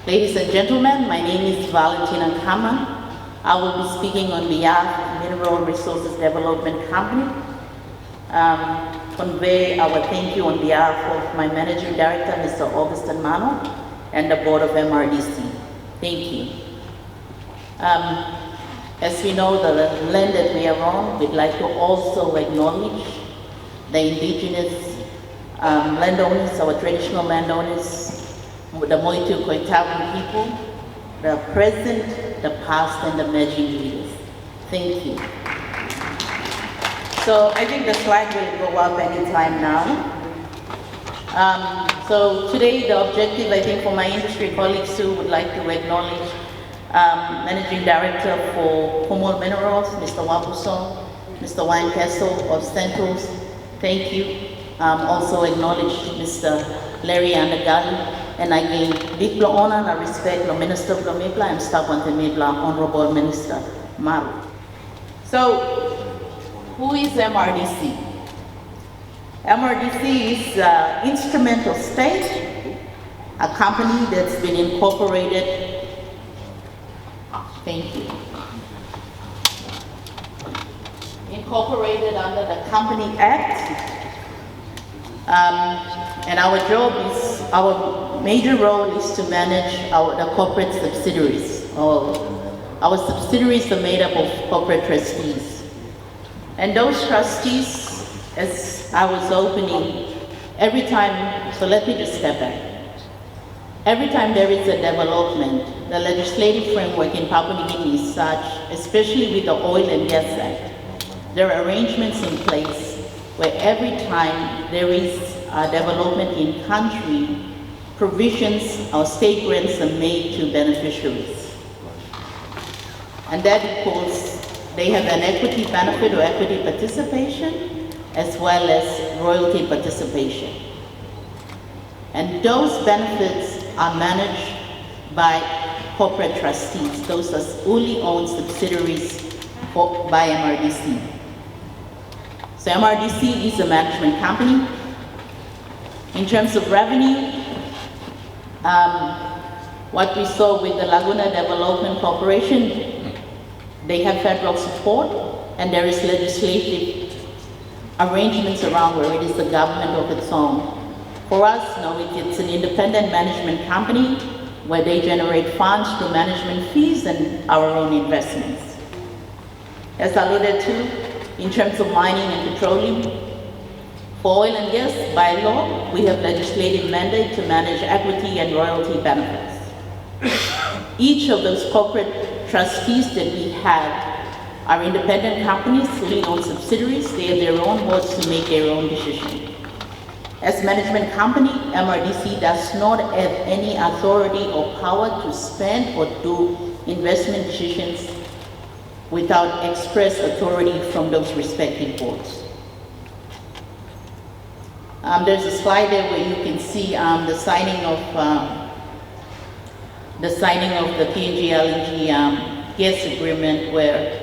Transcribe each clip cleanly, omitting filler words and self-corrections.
Ladies and gentlemen, my name is Valentina Kaman. I will be speaking on behalf of Mineral Resources Development Company. Convey our thank you on behalf of my Managing Director, Mr. Augustin Mano, and the Board of MRDC. Thank you. As we know, the land that we are on, we'd like to also acknowledge the indigenous landowners, our traditional landowners, the Moitu Koitabu people, the present, the past, and the emerging leaders. Thank you. So I think the slide will go up anytime now. So today the objective, I think, for my industry colleagues too, would like to acknowledge Managing Director for Kumul Minerals, Mr. Wabuson, Mr. Wayne Kessel of Centrals. Thank you. Also acknowledge Mr. Larry Andagali. And again, big honor and respect the Minister of Mibla and Staff on the Mibla, Honorable Minister Maru. So, who is MRDC? MRDC is an instrumental state, a company that's been incorporated. Thank you. Incorporated under the Company Act. And our job is, our major role is to manage the corporate subsidiaries. Our subsidiaries are made up of corporate trustees. And those trustees, as I was opening, every time, so let me just step back. Every time there is a development, the legislative framework in Papua New Guinea is such, especially with the Oil and Gas Act, there are arrangements in place where every time there is a development in country, provisions or state grants are made to beneficiaries. And that equals, they have an equity benefit or equity participation, as well as royalty participation. And those benefits are managed by corporate trustees. Those are wholly owned subsidiaries by MRDC. So MRDC is a management company. In terms of revenue, what we saw with the Laguna Development Corporation, they have federal support and there is legislative arrangements around where it is a government of its own. For us, no, it's an independent management company where they generate funds through management fees and our own investments. As alluded to, in terms of mining and petroleum, for oil and gas, by law, we have legislative mandate to manage equity and royalty benefits. Each of those corporate trustees that we have are independent companies, fully owned subsidiaries. They have their own boards to make their own decisions. As management company, MRDC does not have any authority or power to spend or do investment decisions without express authority from those respective boards. There's a slide there where you can see the signing of the PNG LNG gas agreement, where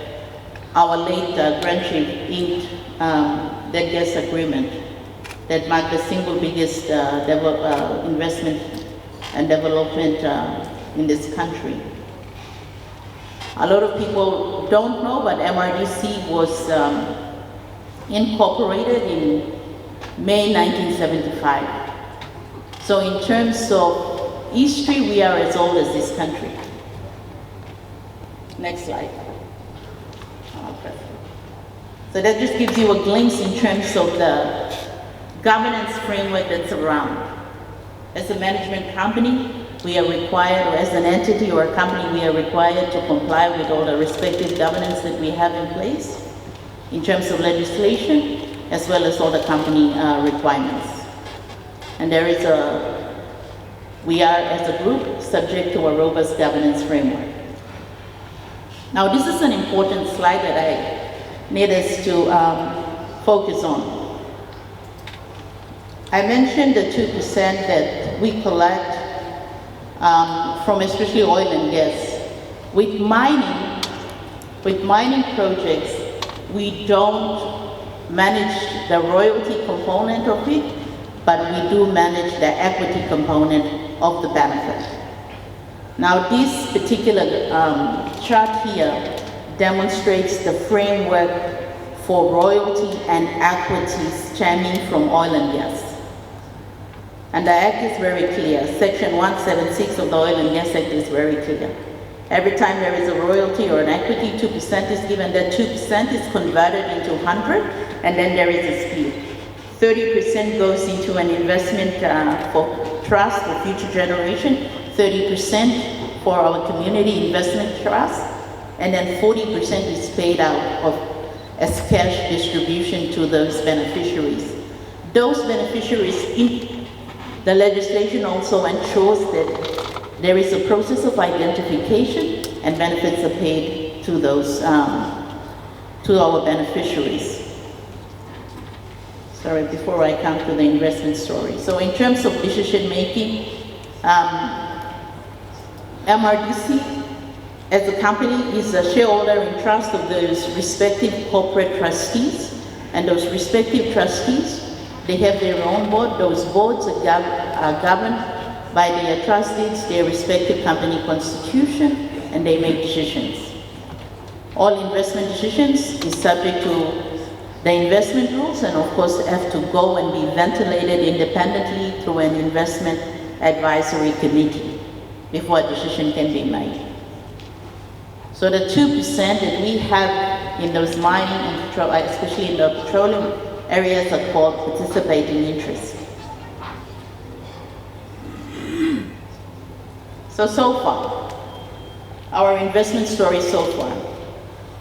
our late Grand Chief inked that gas agreement that marked the single biggest investment and development in this country. A lot of people don't know, but MRDC was incorporated in May 1975. So in terms of history, we are as old as this country. Next slide. So that just gives you a glimpse in terms of the governance framework that's around. As a management company, we are required, or as an entity or a company, we are required to comply with all the respective governance that we have in place in terms of legislation, as well as all the company requirements. And we are, as a group, subject to a robust governance framework. Now, this is an important slide that I need us to focus on. I mentioned the 2% that we collect from especially oil and gas. With mining projects, we don't manage the royalty component of it, but we do manage the equity component of the benefit. Now this particular chart here demonstrates the framework for royalty and equities stemming from oil and gas. And the Act is very clear. Section 176 of the Oil and Gas Act is very clear. Every time there is a royalty or an equity, 2% is given. That 2% is converted into 100, and then there is a split. 30% goes into an investment for trust for future generation, 30% for our community investment trust, and then 40% is paid out as cash distribution to those beneficiaries. Those beneficiaries, the legislation also ensures that there is a process of identification and benefits are paid to those, to our beneficiaries. Sorry, before I come to the investment story. So in terms of decision making, MRDC as a company is a shareholder in trust of those respective corporate trustees, and those respective trustees, they have their own board. Those boards are governed by their trustees, their respective company constitution, and they make decisions. All investment decisions is subject to the investment rules, and of course have to go and be ventilated independently through an investment advisory committee before a decision can be made. So the 2% that we have in those mining and especially in the petroleum areas are called participating interest. So far, our investment story so far.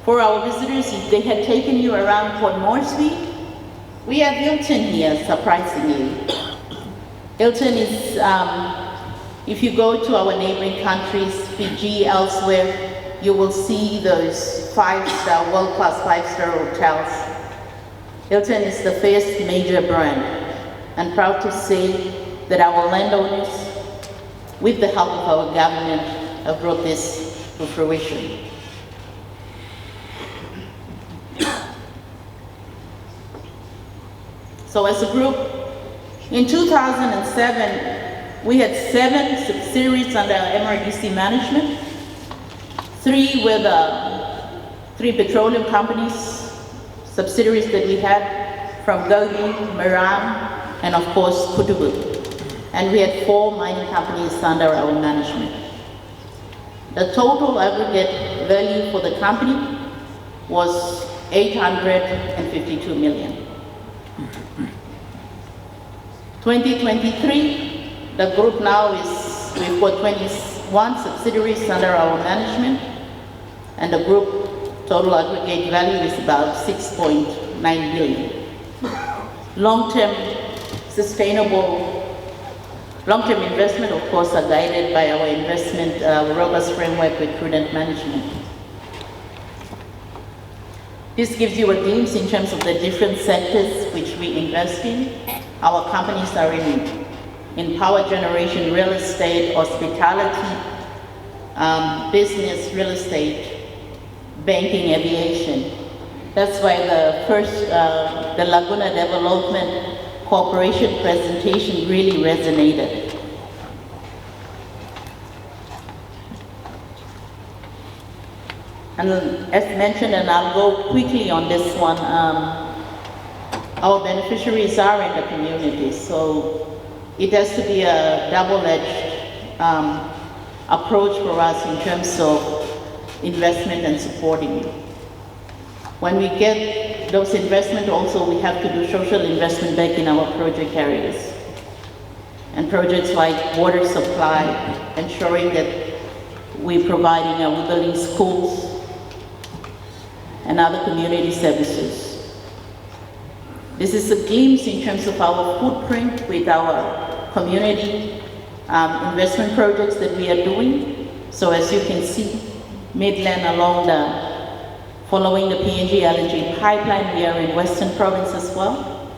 For our visitors, if they had taken you around Port Moresby, we have Hilton here, surprisingly. Hilton is, if you go to our neighboring countries, Fiji, elsewhere, you will see those five-star, world-class five-star hotels. Hilton is the first major brand, and proud to say that our landowners, with the help of our government, have brought this to fruition. So as a group, in 2007, we had 7 subsidiaries under MRDC management. 3 were the 3 petroleum companies, subsidiaries that we had from Gobi, Maru, and of course, Kutubu. And we had 4 mining companies under our management. The total aggregate value for the company was $852 million. 2023, the group now is, we've got 21 subsidiaries under our management, and the group total aggregate value is about $6.9 billion. Long-term investment, of course, are guided by our investment robust framework with prudent management. This gives you a glimpse in terms of the different sectors which we invest in. Our companies are in power generation, real estate, hospitality, business, real estate, banking, aviation. That's why the first, the Laguna Development Corporation presentation really resonated. And as mentioned, and I'll go quickly on this one, our beneficiaries are in the community, so it has to be a double-edged approach for us in terms of investment and supporting you. When we get those investment, also we have to do social investment back in our project areas. And projects like water supply, ensuring that we're providing, we're building schools and other community services. This is a glimpse in terms of our footprint with our community investment projects that we are doing. So as you can see, Midland along following the PNG LNG pipeline, we are in Western Province as well.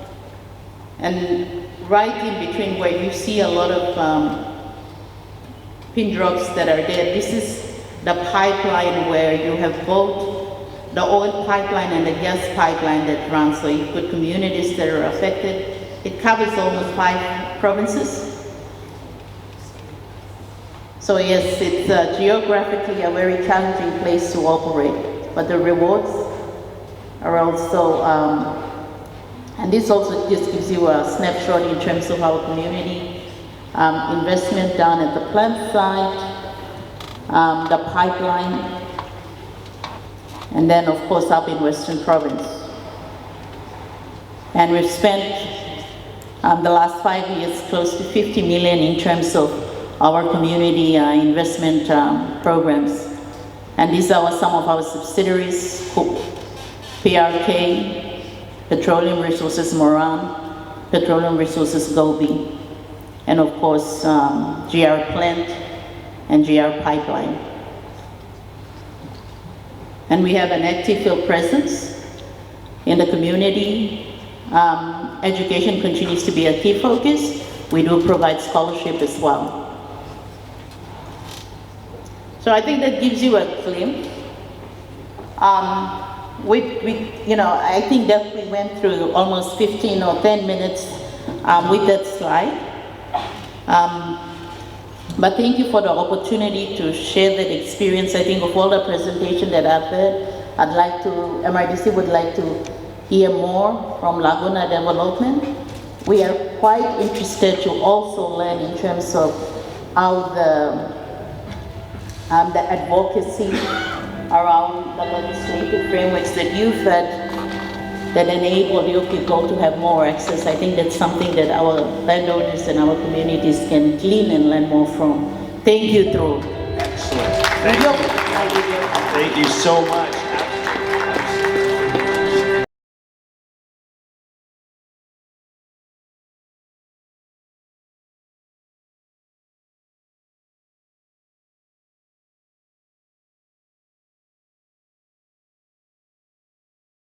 And right in between where you see a lot of pin drops that are there, this is the pipeline where you have both the oil pipeline and the gas pipeline that runs. So you've got communities that are affected. It covers almost 5 provinces. So yes, it's geographically a very challenging place to operate, but the rewards are also, and this also just gives you a snapshot in terms of our community, investment down at the plant site, the pipeline, and then of course up in Western Province. And we've spent the last 5 years close to 50 million in terms of our community investment programs. And these are some of our subsidiaries: PRK, Petroleum Resources Maru, Petroleum Resources Gobi, and of course GR Plant and GR Pipeline. And we have an active field presence in the community. Education continues to be a key focus. We do provide scholarship as well. So I think that gives you a glimpse. I think that we went through almost 15 or 10 minutes with that slide. But thank you for the opportunity to share that experience. I think of all the presentation that I've heard, MRDC would like to hear more from Laguna Development. We are quite interested to also learn in terms of how the advocacy around the legislative frameworks that you've had that enable your people to have more access. I think that's something that our landowners and our communities can glean and learn more from. Thank you, Drew. Excellent. Thank you. Thank you so much.